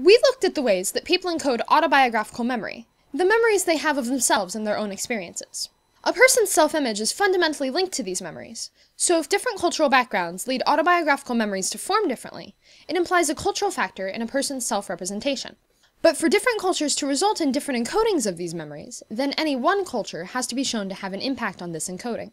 We looked at the ways that people encode autobiographical memory, the memories they have of themselves and their own experiences. A person's self-image is fundamentally linked to these memories, so if different cultural backgrounds lead autobiographical memories to form differently, it implies a cultural factor in a person's self-representation. But for different cultures to result in different encodings of these memories, then any one culture has to be shown to have an impact on this encoding.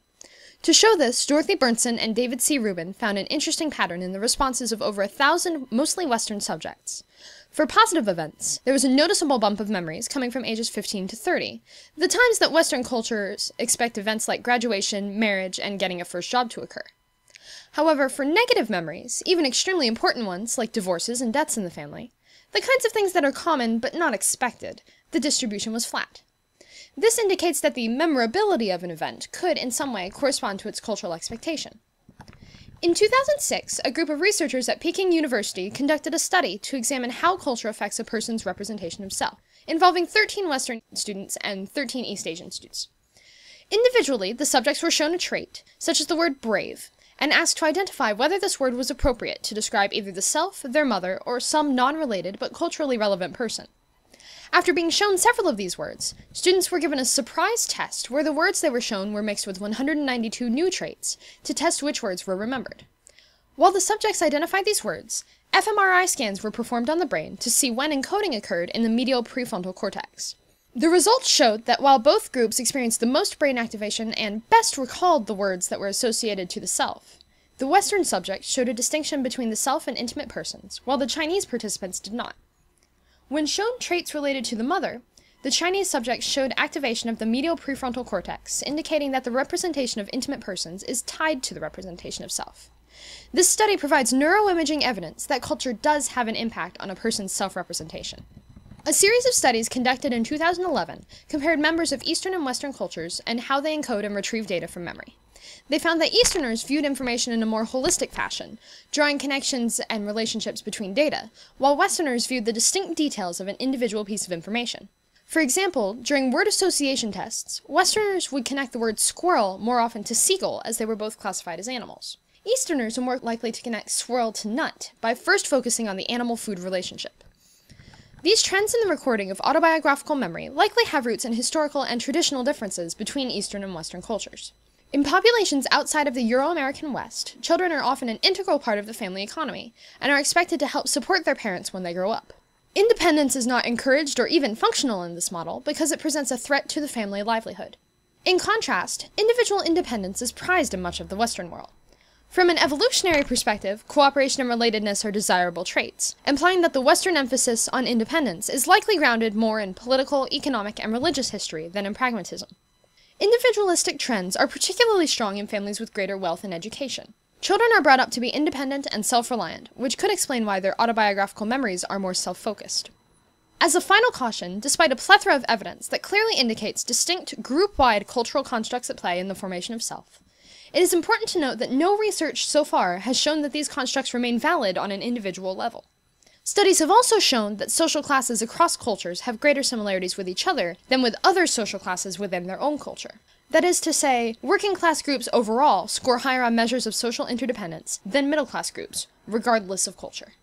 To show this, Dorothy Berntsen and David C. Rubin found an interesting pattern in the responses of over 1,000 mostly Western subjects. For positive events, there was a noticeable bump of memories coming from ages 15 to 30, the times that Western cultures expect events like graduation, marriage, and getting a first job to occur. However, for negative memories, even extremely important ones like divorces and deaths in the family, the kinds of things that are common but not expected, the distribution was flat. This indicates that the memorability of an event could, in some way, correspond to its cultural expectation. In 2006, a group of researchers at Peking University conducted a study to examine how culture affects a person's representation of self, involving 13 Western students and 13 East Asian students. Individually, the subjects were shown a trait, such as the word brave, and asked to identify whether this word was appropriate to describe either the self, their mother, or some non-related but culturally relevant person. After being shown several of these words, students were given a surprise test where the words they were shown were mixed with 192 new traits to test which words were remembered. While the subjects identified these words, fMRI scans were performed on the brain to see when encoding occurred in the medial prefrontal cortex. The results showed that while both groups experienced the most brain activation and best recalled the words that were associated to the self, the Western subjects showed a distinction between the self and intimate persons, while the Chinese participants did not. When shown traits related to the mother, the Chinese subjects showed activation of the medial prefrontal cortex, indicating that the representation of intimate persons is tied to the representation of self. This study provides neuroimaging evidence that culture does have an impact on a person's self-representation. A series of studies conducted in 2011 compared members of Eastern and Western cultures and how they encode and retrieve data from memory. They found that Easterners viewed information in a more holistic fashion, drawing connections and relationships between data, while Westerners viewed the distinct details of an individual piece of information. For example, during word association tests, Westerners would connect the word squirrel more often to seagull, as they were both classified as animals. Easterners are more likely to connect swirl to nut by first focusing on the animal-food relationship. These trends in the recording of autobiographical memory likely have roots in historical and traditional differences between Eastern and Western cultures. In populations outside of the Euro-American West, children are often an integral part of the family economy, and are expected to help support their parents when they grow up. Independence is not encouraged or even functional in this model because it presents a threat to the family livelihood. In contrast, individual independence is prized in much of the Western world. From an evolutionary perspective, cooperation and relatedness are desirable traits, implying that the Western emphasis on independence is likely grounded more in political, economic, and religious history than in pragmatism. Individualistic trends are particularly strong in families with greater wealth and education. Children are brought up to be independent and self-reliant, which could explain why their autobiographical memories are more self-focused. As a final caution, despite a plethora of evidence that clearly indicates distinct group-wide cultural constructs at play in the formation of self, it is important to note that no research so far has shown that these constructs remain valid on an individual level. Studies have also shown that social classes across cultures have greater similarities with each other than with other social classes within their own culture. That is to say, working-class groups overall score higher on measures of social interdependence than middle-class groups, regardless of culture.